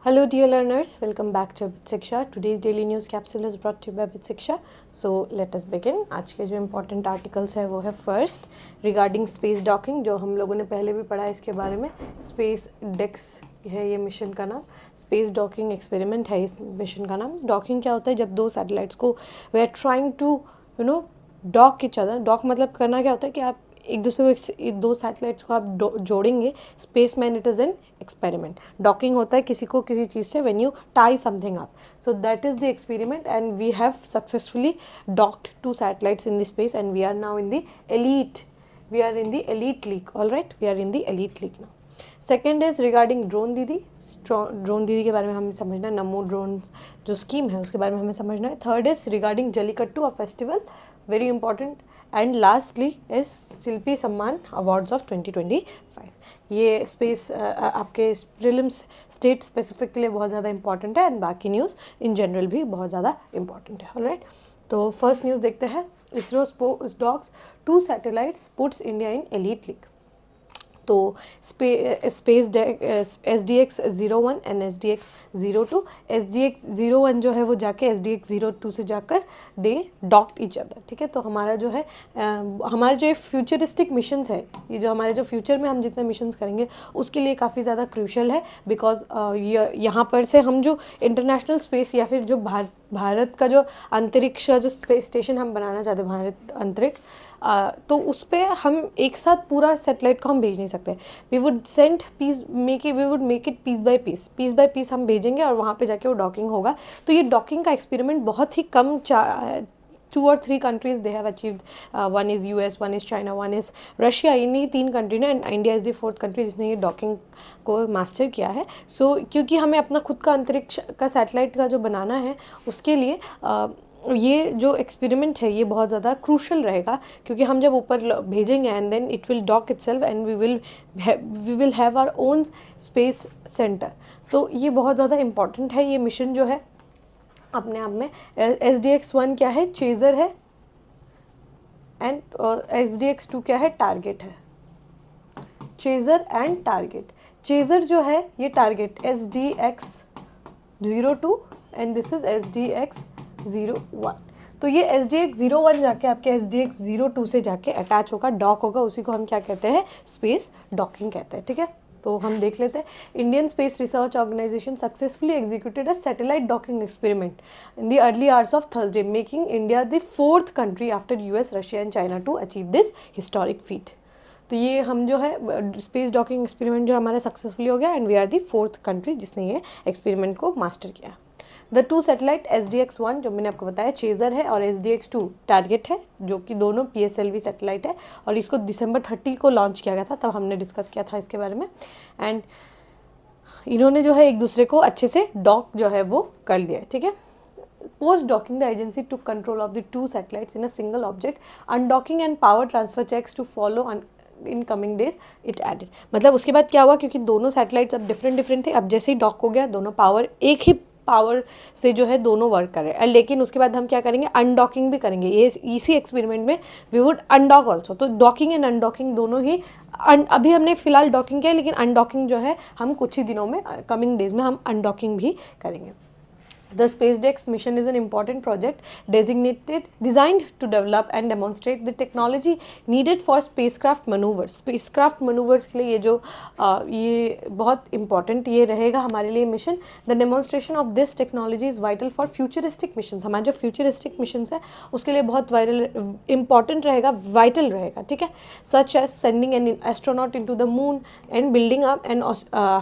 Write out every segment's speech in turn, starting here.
Hello dear learners, welcome back to Abit Shiksha. Today's daily news capsule is brought to you by Abit Shiksha. So let us begin. आज के जो important articles है वो है first regarding space docking, जो हम लोगों ने पहले भी पढ़ा है इसके बारे में. Space Dex है ये मिशन का नाम. स्पेस डॉकिंग एक्सपेरिमेंट है इस मिशन का नाम. डॉकिंग क्या होता है? जब दो सैटेलाइट्स को we are trying to dock each other. Dock मतलब करना क्या होता है कि आप एक दूसरे को दो सैटेलाइट्स को आप जोड़ेंगे. Space man it is an experiment. Docking होता है किसी को किसी चीज़ से when you tie something up. So that is the experiment and we have successfully docked two satellites in the space and we are now in the elite. We are in the elite league. All right, we are in the elite league now. Second is regarding drone दीदी. Drone दीदी के बारे में हमें समझना है. नमो drone जो scheme है उसके बारे में हमें समझना है. Third is regarding Jallikattu a festival, very important. And lastly is Shilpi Samman awards of 2025. ये स्पेस आपके प्रीलिम्स स्टेट स्पेसिफिक के लिए बहुत ज़्यादा इंपॉर्टेंट है एंड बाकी न्यूज़ इन जनरल भी बहुत ज़्यादा इंपॉर्टेंट है. ऑलराइट, तो फर्स्ट न्यूज़ देखते हैं. ISRO docks 2 satellites puts India in elite league. तो space SDX-01 and SDX-02. SDX-01 जो है वो जाके SDX-02 से जाकर दे डॉक्ड ईच अदर. ठीक है, तो हमारा जो है हमारे जो फ्यूचरिस्टिक मिशंस है, ये जो हमारे जो फ्यूचर में हम जितने मिशंस करेंगे उसके लिए काफ़ी ज़्यादा क्रूशल है. बिकॉज यहाँ पर से हम जो इंटरनेशनल स्पेस या फिर जो भारत का जो अंतरिक्ष जो स्पेस स्टेशन हम बनाना चाहते हैं, भारत अंतरिक्ष, तो उस पर हम एक साथ पूरा सेटेलाइट को हम भेज नहीं सकते. We would make it piece by piece हम भेजेंगे और वहाँ पे जाके वो डॉकिंग होगा. तो ये डॉकिंग का एक्सपेरिमेंट बहुत ही कम 2 or 3 countries they have achieved. One is US, one is China, one is Russia. इन्हीं 3 कंट्री ने and India is the 4th country जिसने ये डॉकिंग को मास्टर किया है. सो क्योंकि हमें अपना खुद का अंतरिक्ष का सैटेलाइट का जो बनाना है उसके लिए ये जो एक्सपेरिमेंट है ये बहुत ज़्यादा क्रूशल रहेगा. क्योंकि हम जब ऊपर भेजेंगे and then it will dock itself and we will have our own space centre. तो ये बहुत ज़्यादा इम्पॉर्टेंट है. ये मिशन जो है अपने आप में. SDX-1 क्या है? चेज़र है. एंड SDX-2 क्या है? टारगेट है. Chaser and target. चेज़र जो है ये target SDX-02 and this is SDX-01. तो ये SDX-01 जाके आपके SDX-02 से जाके अटैच होगा, डॉक होगा. उसी को हम क्या कहते हैं? स्पेस डॉकिंग कहते हैं. ठीक है, तो हम देख लेते हैं. Indian space research organisation successfully executed a satellite docking experiment in the early hours of Thursday, making India the 4th country after US, Russia and China to achieve this historic feat. तो ये हम जो है space docking experiment जो हमारा successfully हो गया and we are the 4th country जिसने ये एक्सपेरिमेंट को मास्टर किया. द 2 सैटेलाइट SDX-1 जो मैंने आपको बताया चेज़र है और SDX-2 टारगेट है, जो कि दोनों PSLV सैटेलाइट है. और इसको दिसंबर 30 को लॉन्च किया गया था, तब हमने डिस्कस किया था इसके बारे में. एंड इन्होंने जो है एक दूसरे को अच्छे से डॉक जो है वो कर लिया है. ठीक है, post docking the agency to control of the 2 satellites in a single object. Undocking and power transfer checks to follow in coming days it added. मतलब उसके बाद क्या हुआ, क्योंकि दोनों सैटेलाइट्स अब डिफरेंट थे. अब जैसे ही डॉक हो गया दोनों पावर एक ही पावर से जो है दोनों वर्क कर रहे हैं. लेकिन उसके बाद हम क्या करेंगे? अनडॉकिंग भी करेंगे. ये इसी एक्सपेरिमेंट में वी वुड अनडॉक ऑल्सो. तो डॉकिंग एंड अनडॉकिंग दोनों ही अभी हमने फिलहाल डॉकिंग किया, लेकिन अनडॉकिंग जो है हम कुछ ही दिनों में कमिंग डेज में हम अनडॉकिंग भी करेंगे. The SpaceDex mission is an important project designed to develop and demonstrate the technology needed for spacecraft maneuvers. Spacecraft maneuvers के लिए ये बहुत important ये रहेगा हमारे लिए mission. The demonstration of this technology is vital for futuristic missions. हमारे जो futuristic missions है उसके लिए बहुत important रहेगा, vital रहेगा. ठीक है, such as sending an astronaut into the moon and building up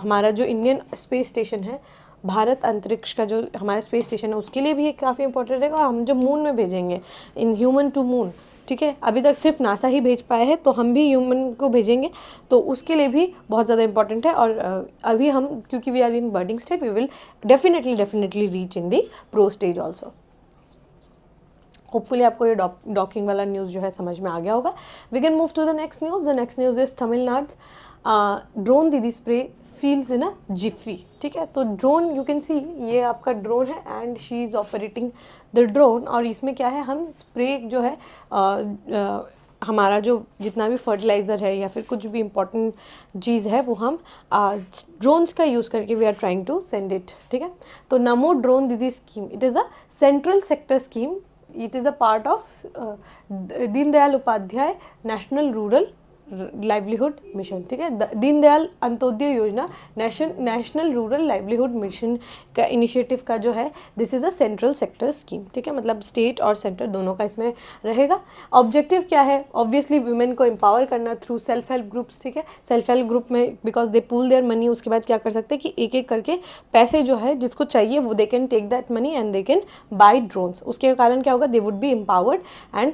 हमारा जो Indian space station है, भारत अंतरिक्ष का जो हमारा स्पेस स्टेशन है उसके लिए भी ये काफ़ी इंपॉर्टेंट रहेगा. हम जो मून में भेजेंगे इन ह्यूमन टू मून. ठीक है, अभी तक सिर्फ नासा ही भेज पाया है, तो हम भी ह्यूमन को भेजेंगे, तो उसके लिए भी बहुत ज़्यादा इंपॉर्टेंट है. और अभी हम क्योंकि we are in berthing state, we will definitely reach in the pro stage also. Hopefully आपको ये डॉकिंग वाला न्यूज़ जो है समझ में आ गया होगा. We can move to the next news. The next news is Tamil Nadu drone Didi spray fields in a jiffy. ठीक है, तो ड्रोन यू कैन सी ये आपका ड्रोन है and she is operating the drone. और इसमें क्या है, हम स्प्रे जो है हमारा जो जितना भी फर्टिलाइज़र है या फिर कुछ भी इम्पोर्टेंट चीज़ है वो हम ड्रोन्स का यूज़ करके we are trying to send it, ठीक है। तो Namo drone Didi scheme, it is a central sector scheme, it is a part of Deendayal Upadhyaya national rural livelihood mission, ठीक है। Deendayal Antyodaya Yojana national rural livelihood mission का इनिशिएटिव का जो है this is a central sector scheme, ठीक है। मतलब स्टेट और सेंटर दोनों का इसमें रहेगा। ऑब्जेक्टिव क्या है? ऑब्वियसली वुमेन को एम्पावर करना थ्रू सेल्फ हेल्प ग्रुप्स, ठीक है। सेल्फ हेल्प ग्रुप में because they pool their money, उसके बाद क्या कर सकते हैं कि एक एक करके पैसे जो है जिसको चाहिए वो they can take that money and they can buy drones. उसके कारण क्या होगा? They would be empowered and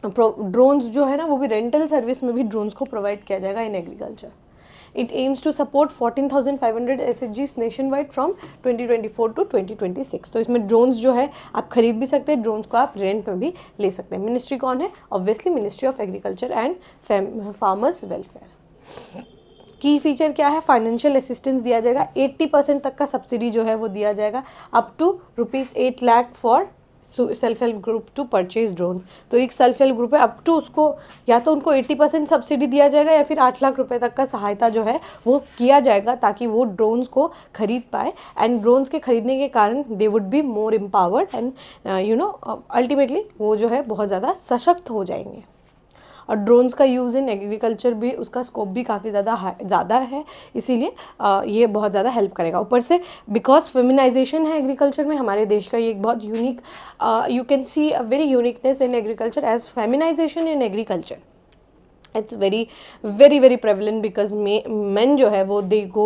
drones जो है ना वो भी रेंटल सर्विस में भी ड्रोन्स को प्रोवाइड किया जाएगा in agriculture. It aims to support 14,500 SHGs nation wide from 2024 to 2026। तो इसमें ड्रोन्स जो है आप खरीद भी सकते हैं, ड्रोन्स को आप रेंट में भी ले सकते हैं। मिनिस्ट्री कौन है? Obviously ministry of agriculture and farmers welfare. की फीचर क्या है? फाइनेंशियल असिस्टेंस दिया जाएगा, 80% तक का सब्सिडी जो है वो दिया जाएगा, up to ₹8 lakh for self help group to purchase drone. तो एक सेल्फ हेल्प ग्रुप है, अप टू उसको या तो उनको 80% सब्सिडी दिया जाएगा या फिर 8 लाख रुपए तक का सहायता जो है वो किया जाएगा ताकि वो ड्रोन्स को खरीद पाए। एंड ड्रोन्स के खरीदने के कारण दे would be more empowered and ultimately वो जो है बहुत ज़्यादा सशक्त हो जाएंगे। और ड्रोन्स का यूज़ इन एग्रीकल्चर भी उसका स्कोप भी काफ़ी ज़्यादा है, इसीलिए ये बहुत ज़्यादा हेल्प करेगा। ऊपर से बिकॉज फेमिनाइजेशन है एग्रीकल्चर में हमारे देश का, ये एक बहुत unique, you can see a very uniqueness in agriculture as feminisation in agriculture. It's very prevalent because men जो है वो they go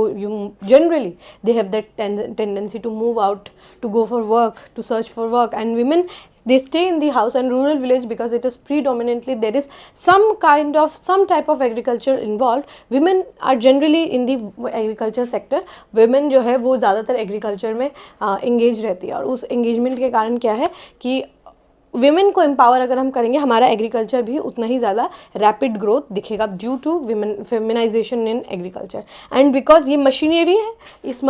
generally they have that tendency to move out, to go for work, to search for work, and women they stay in the house and rural village because it is predominantly there is some type of agriculture involved. Women are generally in the agriculture sector, women जो है वो ज़्यादातर agriculture में engage रहती है। और उस engagement के कारण क्या है कि विमेन को एम्पावर अगर हम करेंगे हमारा एग्रीकल्चर भी उतना ही ज़्यादा रैपिड ग्रोथ दिखेगा due to women feminisation in agriculture. And because ये मशीनरी है, इस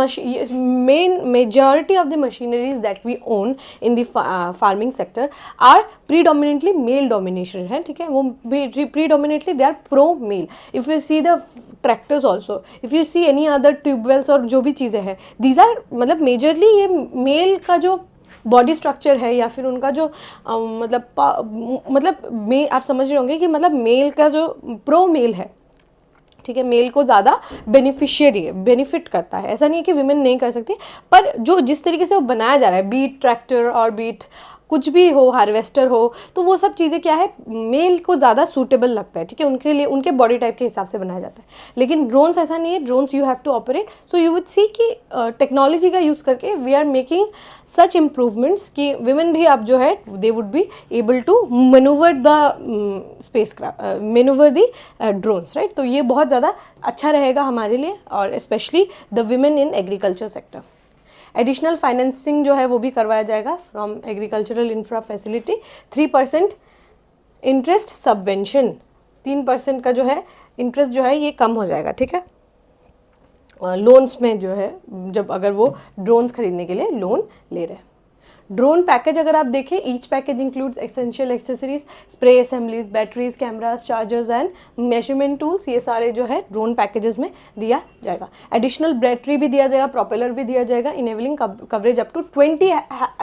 main majority of the machineries that we own in the farming sector are predominantly male domination है, ठीक है। वो predominantly they are pro male. If you see the tractors also, if you see any other tubewells और जो भी चीज़ें हैं, these are मतलब मेजरली ये मेल का जो बॉडी स्ट्रक्चर है या फिर उनका जो आप समझ रहे होंगे कि मतलब मेल का जो प्रो मेल है, ठीक है, मेल को ज़्यादा बेनिफिट करता है। ऐसा नहीं है कि विमेन नहीं कर सकती, पर जो जिस तरीके से वो बनाया जा रहा है, बीट ट्रैक्टर और बीट कुछ भी हो, हार्वेस्टर हो, तो वो सब चीज़ें क्या है मेल को ज़्यादा सूटेबल लगता है, ठीक है, उनके लिए उनके बॉडी टाइप के हिसाब से बनाया जाता है। लेकिन ड्रोन्स ऐसा नहीं है, drones you have to operate. So you would see कि टेक्नोलॉजी का यूज़ करके we are making such improvements कि विमेन भी अब जो है they would be able to manoeuvre the spacecraft, manoeuvre the drones, right. तो ये बहुत ज़्यादा अच्छा रहेगा हमारे लिए और specially the women in agriculture sector. Additional financing जो है वो भी करवाया जाएगा from agricultural infra facility. 3% interest subvention, 3% का जो है इंटरेस्ट जो है ये कम हो जाएगा, ठीक है, लोन्स में जो है जब अगर वो ड्रोन्स खरीदने के लिए लोन ले रहे हैं। ड्रोन पैकेज अगर आप देखें, each package includes essential accessories, spray assemblies, batteries, cameras, chargers and measurement tools, ये सारे जो है ड्रोन पैकेजेस में दिया जाएगा। एडिशनल बैटरी भी दिया जाएगा, प्रोपेलर भी दिया जाएगा, इनेबलिंग कवरेज अप टू 20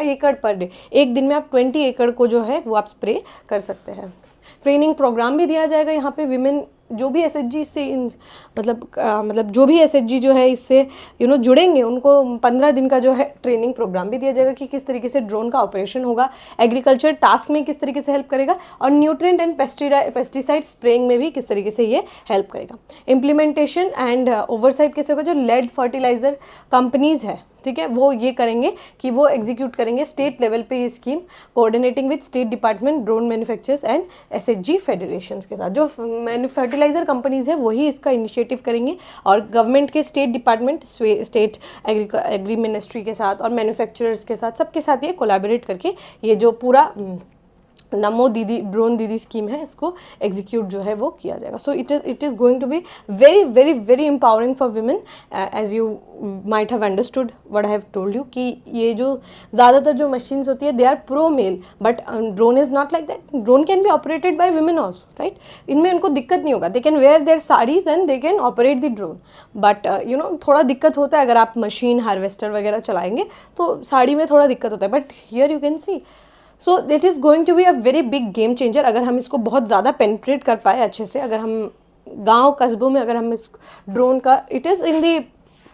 एकड़ पर डे। एक दिन में आप 20 एकड़ को जो है वो आप स्प्रे कर सकते हैं। ट्रेनिंग प्रोग्राम भी दिया जाएगा यहाँ पे। विमेन जो भी एसएचजी से मतलब जो भी एसएचजी जो है इससे जुड़ेंगे उनको 15 दिन का जो है ट्रेनिंग प्रोग्राम भी दिया जाएगा कि किस तरीके से ड्रोन का ऑपरेशन होगा, एग्रीकल्चर टास्क में किस तरीके से हेल्प करेगा और न्यूट्रिएंट एंड पेस्टिसाइड स्प्रेइंग में भी किस तरीके से ये हेल्प करेगा। इम्प्लीमेंटेशन एंड ओवरसाइट कैसे होगा, जो लेड फर्टिलाइजर कंपनीज है, ठीक है, वो ये करेंगे कि वो एग्जीक्यूट करेंगे स्टेट लेवल पे ये scheme, coordinating with state department, drone manufacturers and SHG federations के साथ। जो फर्टिलाइजर कंपनीज है वही इसका इनिशिएटिव करेंगे और गवर्नमेंट के state department, state agri ministry के साथ और मैन्युफैक्चरर्स के साथ, सबके साथ ये कोलैबोरेट करके ये जो पूरा नमो दीदी ड्रोन दीदी स्कीम है, इसको एग्जीक्यूट जो है वो किया जाएगा. So it is going to be very very very empowering for women, as you might have understood what I have told you कि ये जो ज़्यादातर जो मशीन्स होती है they are pro male, but drone is not like that. Drone can be operated by women also, right. इनमें उनको दिक्कत नहीं होगा, they can wear their saris and they can operate the drone. But you know थोड़ा दिक्कत होता है अगर आप मशीन हार्वेस्टर वगैरह चलाएंगे तो साड़ी में थोड़ा दिक्कत होता है. But here you can see, so that is going to be a very big game changer. अगर हम इसको बहुत ज़्यादा पेनिट्रेट कर पाए अच्छे से, अगर हम गांव कस्बों में अगर हम इस ड्रोन का, it is in the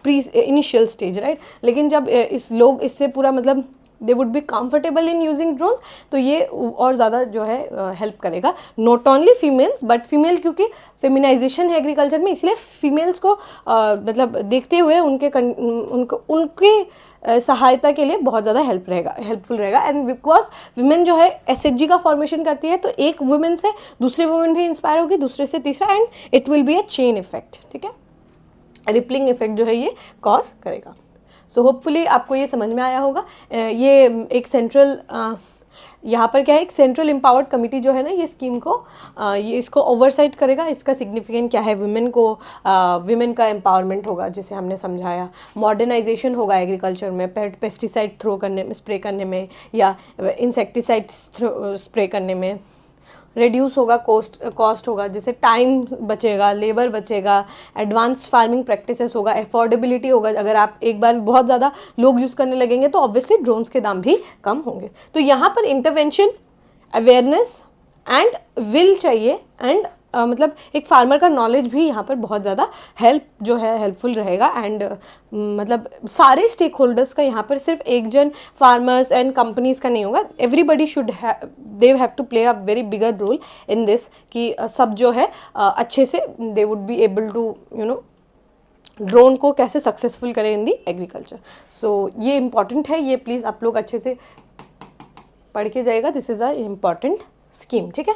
pre initial stage, right. लेकिन जब इस लोग इससे पूरा मतलब दे would be comfortable in using drones, तो ये और ज़्यादा जो है हेल्प करेगा. Not only females but female, क्योंकि फेमिनाइजेशन है एग्रीकल्चर में, इसलिए फीमेल्स को मतलब देखते हुए उनके सहायता के लिए बहुत ज़्यादा हेल्पफुल रहेगा. एंड बिकॉज वुमेन जो है एसएचजी का फॉर्मेशन करती है, तो एक वुमेन से दूसरी वुमेन भी इंस्पायर होगी, दूसरे से तीसरा, and it will be a chain effect. ठीक है, रिपलिंग इफेक्ट जो है ये कॉज करेगा. सो होपफुली आपको ये समझ में आया होगा. ये एक सेंट्रल यहाँ पर क्या है, एक सेंट्रल एम्पावर्ड कमिटी जो है ना, ये स्कीम को ये इसको ओवरसाइट करेगा. इसका सिग्निफिकेंट क्या है, विमेन का एम्पावरमेंट होगा जिसे हमने समझाया. मॉडर्नाइजेशन होगा एग्रीकल्चर में, पेस्टिसाइड स्प्रे करने में या इंसेक्टिसाइड स्प्रे करने में. रिड्यूस होगा कॉस्ट होगा, जैसे टाइम बचेगा, लेबर बचेगा, एडवांस फार्मिंग प्रैक्टिसेस होगा, अफोर्डेबिलिटी होगा. अगर आप एक बार बहुत ज़्यादा लोग यूज़ करने लगेंगे तो ऑब्वियसली ड्रोन्स के दाम भी कम होंगे. तो यहाँ पर इंटरवेंशन, अवेयरनेस एंड विल चाहिए, एंड मतलब एक फार्मर का नॉलेज भी यहाँ पर बहुत ज़्यादा हेल्पफुल रहेगा. एंड मतलब सारे स्टेक होल्डर्स का यहाँ पर सिर्फ एक जन फार्मर्स एंड कंपनीज का नहीं होगा. Everybody they have to play a very bigger role in this, कि सब जो है अच्छे से they would be able to you know drone को कैसे सक्सेसफुल करें इन दी एग्रीकल्चर. सो ये इम्पॉर्टेंट है, ये प्लीज़ आप लोग अच्छे से पढ़ के जाइएगा. This is a important scheme. ठीक है,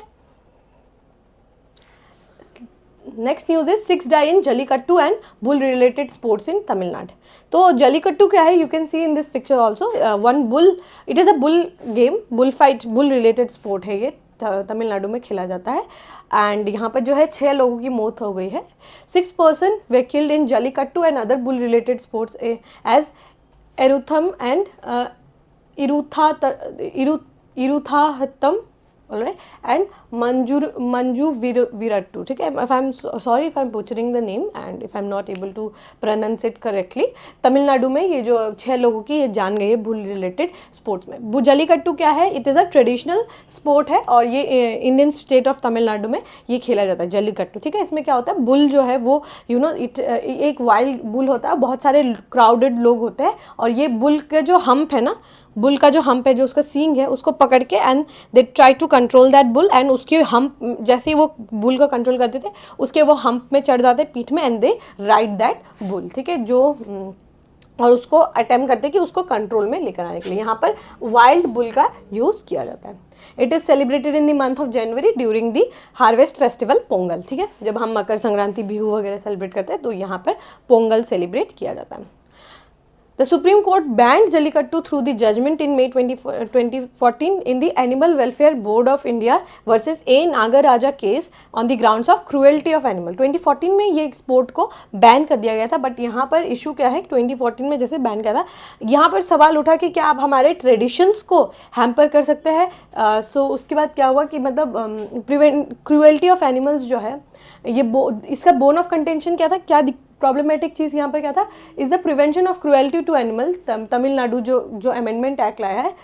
next news is 6 die in jallikattu and bull related sports in Tamil Nadu. तो जल्लीकट्टू क्या है, you can C in this picture also one bull, it is a bull game, bull fight, bull related sport है ये, तमिलनाडु में खेला जाता है. एंड यहाँ पर जो है 6 लोगों की मौत हो गई है. 6 person were killed in Jallikattu and other bull related sports as Erutham and Iruthahattam, alright, and Manju Virattu. ठीक है, if I'm sorry if I'm butchering the name and if I'm not able to pronounce it correctly. Tamil Nadu में ये जो 6 लोगों की ये जान गई है बुल रिलेटेड स्पोर्ट्स में. जल्लीकट्टू क्या है, it is a traditional sport है और ये इंडियन स्टेट ऑफ तमिलनाडु में ये खेला जाता है जल्लीकट्टू. ठीक है, इसमें क्या होता है, बुल जो है वो एक वाइल्ड बुल होता है, बहुत सारे क्राउडेड लोग होते हैं, और ये बुल का जो हम्प है ना, बुल का जो हम्प है, जो उसका सींग है, उसको पकड़ के and they try to control that bull, and उसके हम्प, जैसे ही वो बुल को कंट्रोल करते थे उसके वो हम्प में चढ़ जाते पीठ में, and they ride that bull. ठीक है, जो और उसको अटेम्प्ट करते कि उसको कंट्रोल में लेकर आने के लिए यहाँ पर वाइल्ड बुल का यूज़ किया जाता है. It is celebrated in the month of January during the harvest festival Pongal. ठीक है, जब हम मकर संक्रांति, बिहू वगैरह सेलिब्रेट करते हैं तो यहाँ पर पोंगल सेलिब्रेट किया जाता है. The Supreme Court banned Jallikattu through the judgment in May 2014 in the Animal Welfare Board of India versus A. Nagaraja case on the grounds of cruelty of animal. 2014 में ये स्पोर्ट को बैन कर दिया गया था, बट यहाँ पर issue क्या है, 2014 में जैसे बैन किया था, यहाँ पर सवाल उठा कि क्या आप हमारे ट्रेडिशंस को हैम्पर कर सकते हैं. सो उसके बाद क्या हुआ कि मतलब क्रूएल्टी ऑफ एनिमल्स जो है ये इसका बोन ऑफ कंटेंशन क्या था, क्या प्रॉब्लमेटिक चीज़ यहाँ पर क्या था, is the prevention of cruelty to animals. Tamil Nadu जो अमेंडमेंट एक्ट लाया है,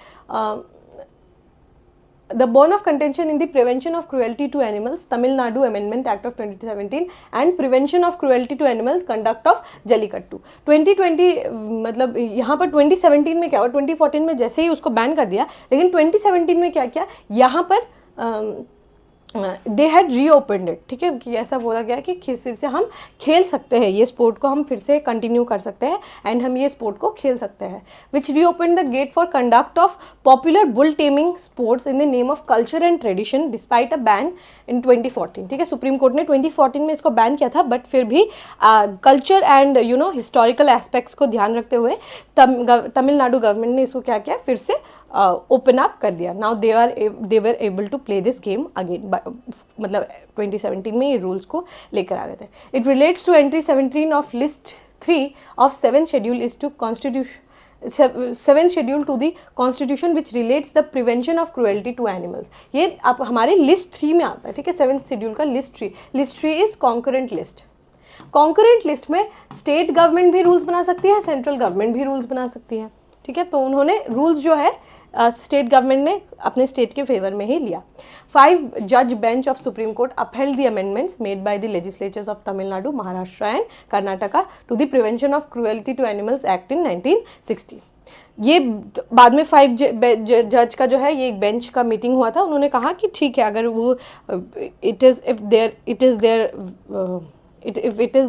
the bone of contention in the prevention of cruelty to animals, Tamil Nadu amendment act of 2017 and prevention of cruelty to animals, conduct of Jallikattu. 2020 मतलब यहाँ पर 2017 में क्या हुआ, 2014 में जैसे ही उसको बैन कर दिया, लेकिन 2017 में क्या किया, यहाँ पर दे हैड रीओपनड इट. ठीक है, कि ऐसा बोला गया कि फिर से हम खेल सकते हैं, ये स्पोर्ट को हम फिर से कंटिन्यू कर सकते हैं, एंड हम ये स्पोर्ट को खेल सकते हैं. Which reopen the gate for conduct of popular bull taming sports in the name of culture and tradition despite a ban in 2014. ठीक है, सुप्रीम कोर्ट ने 2014 में इसको बैन किया था, बट फिर भी कल्चर एंड हिस्टोरिकल एस्पेक्ट्स को ध्यान रखते हुए तमिलनाडु गवर्नमेंट ने इसको क्या किया, फिर से ओपन अप कर दिया. Now they were able to play this game again. मतलब 2017 में ये रूल्स को लेकर आ गए थे. It relates to entry 17 of list 3 of 7 schedule is to constitution 7 schedule to the constitution which relates the prevention of cruelty to animals. ये आप हमारे लिस्ट 3 में आता है, ठीक है. 7th शेड्यूल का list 3 is concurrent list. Concurrent list में स्टेट गवर्नमेंट भी रूल्स बना सकती है, सेंट्रल गवर्नमेंट भी रूल्स बना सकती है, ठीक है. तो उन्होंने रूल्स जो है स्टेट गवर्नमेंट ने अपने स्टेट के फेवर में ही लिया. 5 जज bench of supreme court upheld the amendments made by the legislatures of Tamil Nadu, Maharashtra and Karnataka to the Prevention of Cruelty to Animals Act in 1960. ये बाद में 5 जज का जो है ये एक बेंच का मीटिंग हुआ था. उन्होंने कहा कि ठीक है, अगर वो it is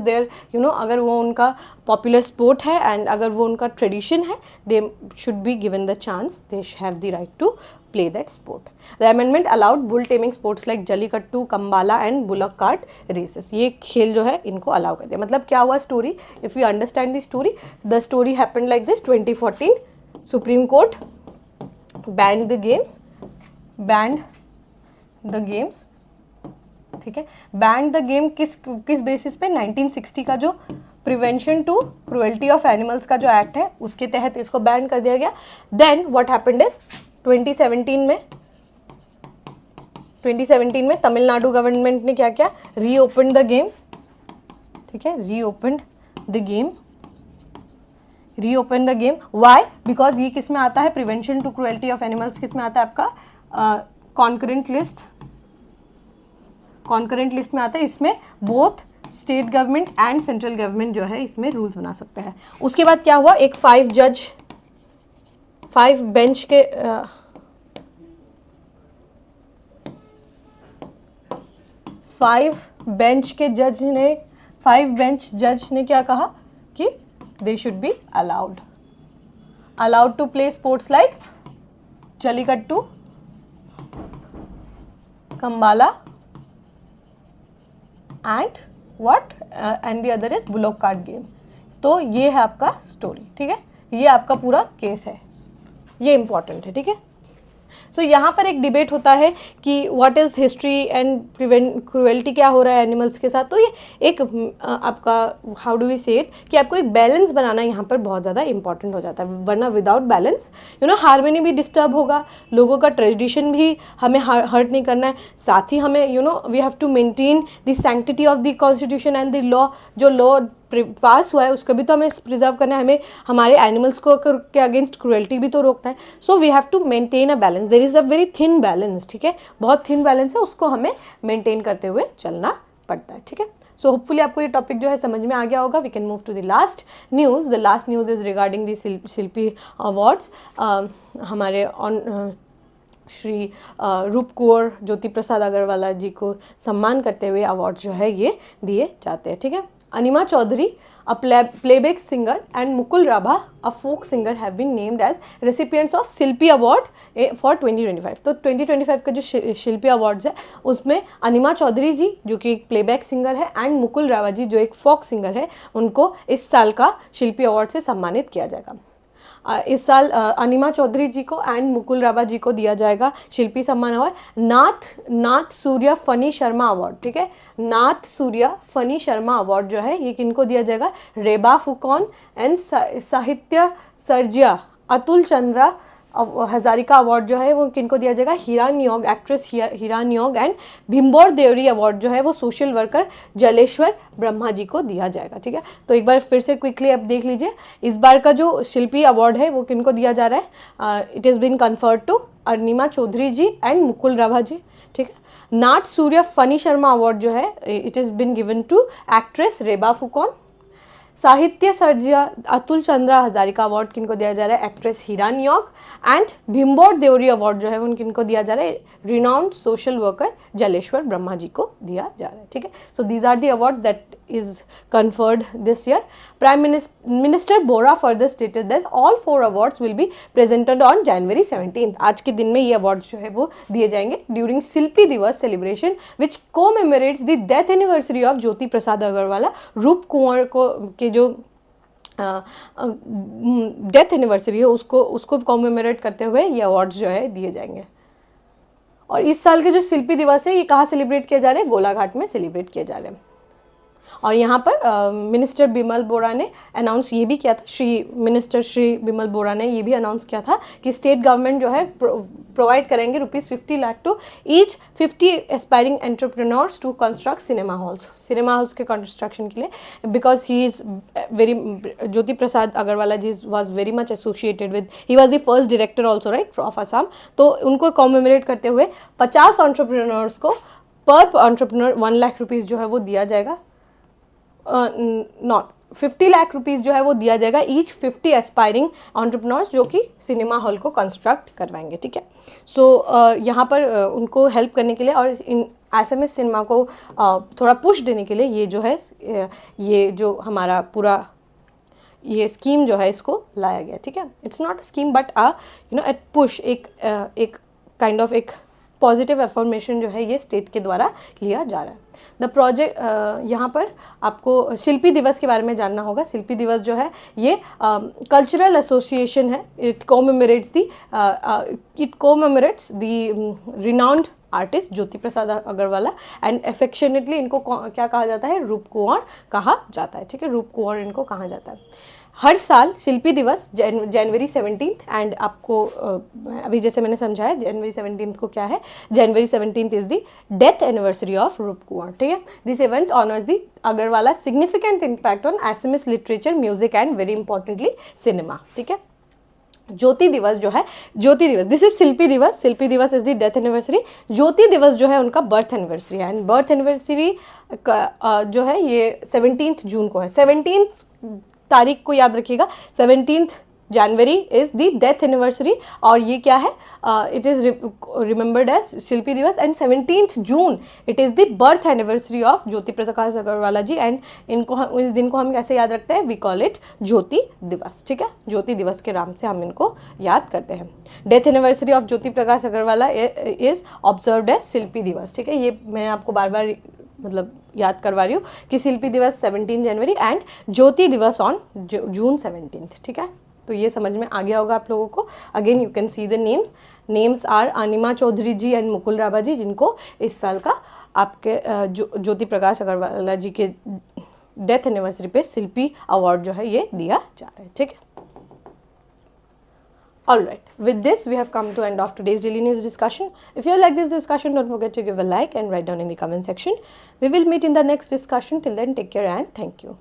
there you know, अगर वो उनका पॉपुलर स्पोर्ट है एंड अगर वो उनका ट्रेडिशन है, they should be given the chance, they have the right to play that sport. The amendment allowed bull taming sports like jallikattu, kambala and bullock cart races. ये खेल जो है इनको अलाउ कर दिया. मतलब क्या हुआ story? If we understand the story happened like this. 2014 Supreme Court banned the games, ठीक है. banned the game किस बेसिस पे? 1960 का जो prevention to cruelty of animals का जो एक्ट है उसके तहत इसको बैन कर दिया गया. देन व्हाट हैपेंड इज 2017 में तमिलनाडु गवर्नमेंट ने क्या किया? रीओपन द गेम, ठीक है. Reopen the game. Why? Because ये किस में आता है? Prevention to cruelty of animals किस में आता है आपका? कॉन्करेंट लिस्ट में आता है. इसमें both state government and central government जो है इसमें रूल्स बना सकते हैं. उसके बाद क्या हुआ? एक 5 बेंच जज ने क्या कहा कि they should be allowed to play sports like Jallikattu, Kambala and what and the other is bullock cart game. तो ये है आपका स्टोरी, ठीक है. ये आपका पूरा केस है, ये इंपॉर्टेंट है, ठीक है. सो यहाँ पर एक डिबेट होता है कि what is history and cruelty, क्या हो रहा है एनिमल्स के साथ. तो ये एक आपका हाउ डू वी से इट कि आपको एक बैलेंस बनाना यहाँ पर बहुत ज़्यादा इंपॉर्टेंट हो जाता है. वरना विदाउट बैलेंस हार्मनी भी डिस्टर्ब होगा, लोगों का ट्रेडिशन भी हमें हर्ट नहीं करना है. साथ ही हमें we have to maintain the sanctity of the constitution and the law. जो लॉ पास हुआ है उसका भी तो हमें प्रिजर्व करना है, हमें हमारे एनिमल्स को के अगेंस्ट क्रुएल्टी भी तो रोकना है. So we have to maintain a balance. There is a very thin balance, ठीक है. बहुत थिन बैलेंस है, उसको हमें मेंटेन करते हुए चलना पड़ता है, ठीक है. सो होपफुली आपको ये टॉपिक जो है समझ में आ गया होगा. We can move to the last news. The last news is regarding the Shilpi awards. हमारे श्री रूप कुंवर ज्योति प्रसाद अग्रवाल जी को सम्मान करते हुए अवार्ड जो है ये दिए जाते हैं, ठीक है. Anima Chaudhary, a playback singer, and Mukul Rabha, a folk singer, have been named as recipients of Shilpi Award for 2025. तो 2025 का जो शिल्पी अवार्ड्स है उसमें अनिमा चौधरी जी जो कि एक प्लेबैक सिंगर है एंड मुकुल रावा जी जो एक फोक सिंगर है, उनको इस साल का शिल्पी अवार्ड से सम्मानित किया जाएगा. इस साल अनिमा चौधरी जी को एंड मुकुल रावा जी को दिया जाएगा शिल्पी सम्मान अवार्ड. नाथ सूर्या फनी शर्मा अवार्ड, ठीक है. नाथ सूर्या फनी शर्मा अवार्ड जो है ये किनको दिया जाएगा? रेबा फुकॉन एंड साहित्य सर्जिया अतुल चंद्रा हजारिका अवार्ड जो है वो किनको दिया जाएगा? हीरा नियोग, एक्ट्रेस हीरा नियोग एंड भिम्बोर देवरी अवार्ड जो है वो सोशल वर्कर जलेश्वर ब्रह्मा जी को दिया जाएगा, ठीक है. तो एक बार फिर से क्विकली आप देख लीजिए इस बार का जो शिल्पी अवार्ड है वो किनको दिया जा रहा है? It is been conferred to Anima Choudhury ji and Mukul Rabha ji, ठीक है. नाथ सूर्या फनी शर्मा अवार्ड जो है it is been given to actress Reba Phukan. Sahityacharya Atul Chandra Hazarika award किनको दिया जा रहा है? एक्ट्रेस हीरा नियोग. एंड भिम्बोर देवरी अवार्ड जो है वो किनको दिया जा रहा है? Renowned social worker Jaleswar Brahma ji को दिया जा रहा है, ठीक है. So these are the award that is conferred this year. Prime Minister Bora further stated that all 4 awards will be presented on January 17th. आज के दिन में ये awards जो है वो दिए जाएंगे during शिल्पी दिवस celebration which commemorates the death anniversary of Jyoti Prasad Agarwal. रूप कुंवर को के जो डेथ एनिवर्सरी है उसको कॉमेमोरेट करते हुए ये अवार्ड्स जो है दिए जाएंगे। और इस साल के जो शिल्पी दिवस है ये कहाँ सेलिब्रेट किया जा रहा है? गोलाघाट में सेलिब्रेट किया जा रहा है। और यहाँ पर मिनिस्टर बिमल बोरा ने अनाउंस ये भी किया था, श्री बिमल बोरा ने ये भी अनाउंस किया था कि स्टेट गवर्नमेंट जो है प्रोवाइड करेंगे ₹50 lakh to each 50 aspiring entrepreneurs to construct cinema halls के कंस्ट्रक्शन के लिए, because he is very, Jyoti Prasad Agarwala ji was very much associated with, he was the first director also right of Assam. तो उनको कॉमेमोरेट करते हुए 50 एंटरप्रेन्योर्स को पर एंटरप्रेन्योर 1 लाख रुपीज़ जो है वो दिया जाएगा, नॉट 50 लाख रुपीज़ जो है वो दिया जाएगा ईच 50 एस्पायरिंग एंटरप्रेन्योर्स जो कि सिनेमा हॉल को कंस्ट्रक्ट करवाएंगे, ठीक है। सो यहाँ पर उनको हेल्प करने के लिए और इन एसएमएस सिनेमा को थोड़ा पुश देने के लिए ये जो है ये जो हमारा पूरा ये स्कीम जो है इसको लाया गया, ठीक है। It's not a scheme but at push, एक काइंड ऑफ एक पॉजिटिव एफर्मेशन जो है ये स्टेट के द्वारा लिया जा रहा है। द प्रोजेक्ट, यहाँ पर आपको शिल्पी दिवस के बारे में जानना होगा। शिल्पी दिवस जो है ये कल्चरल एसोसिएशन है। It commemorates the renowned artist Jyoti Prasad Agarwala and affectionately इनको क्या कहा जाता है? रूप कुंवर कहा जाता है, ठीक है। रूप कुंवर इनको कहा जाता है। हर साल शिल्पी दिवस जनवरी 17 एंड आपको अभी जैसे मैंने समझाया जनवरी 17 को क्या है? जनवरी 17 is the death anniversary of रूप कुंवर, ठीक है। This event honours the Agrawala significant impact on SMS literature, music and very importantly cinema, ठीक है। ज्योति दिवस जो है, ज्योति दिवस, दिस इज शिल्पी दिवस इज द डेथ एनिवर्सरी। ज्योति दिवस जो है उनका बर्थ एनिवर्सरी है एंड बर्थ एनिवर्सरी जो है ये 17 जून को है। 17 तारीख को याद रखिएगा, 17 January is the death anniversary और ये क्या है? It is remembered as Shilpi Divas and 17 June it is the birth anniversary of Jyoti Prakash Agarwala ji and इनको इस दिन को हम कैसे याद रखते हैं? वी कॉल इट ज्योति दिवस, ठीक है। ज्योति दिवस के नाम से हम इनको याद करते हैं। Death anniversary of Jyoti Prakash Agarwala is observed as Shilpi Divas, ठीक है। ये मैं आपको बार बार मतलब याद करवा रही हूँ कि शिल्पी दिवस 17 जनवरी एंड ज्योति दिवस ऑन जून 17, ठीक है। तो ये समझ में आ गया होगा आप लोगों को। Again you can see the names are Anima Choudhury ji and Mukul Rabha ji, जिनको इस साल का आपके ज्योति प्रकाश अग्रवाला जी के डेथ एनिवर्सरी पे शिल्पी अवार्ड जो है ये दिया जा रहा है, ठीक है। Alright, with this we have come to end of today's daily news discussion. If you like this discussion, don't forget to give a like and write down in the comment section. We will meet in the next discussion. Till then, take care and thank you.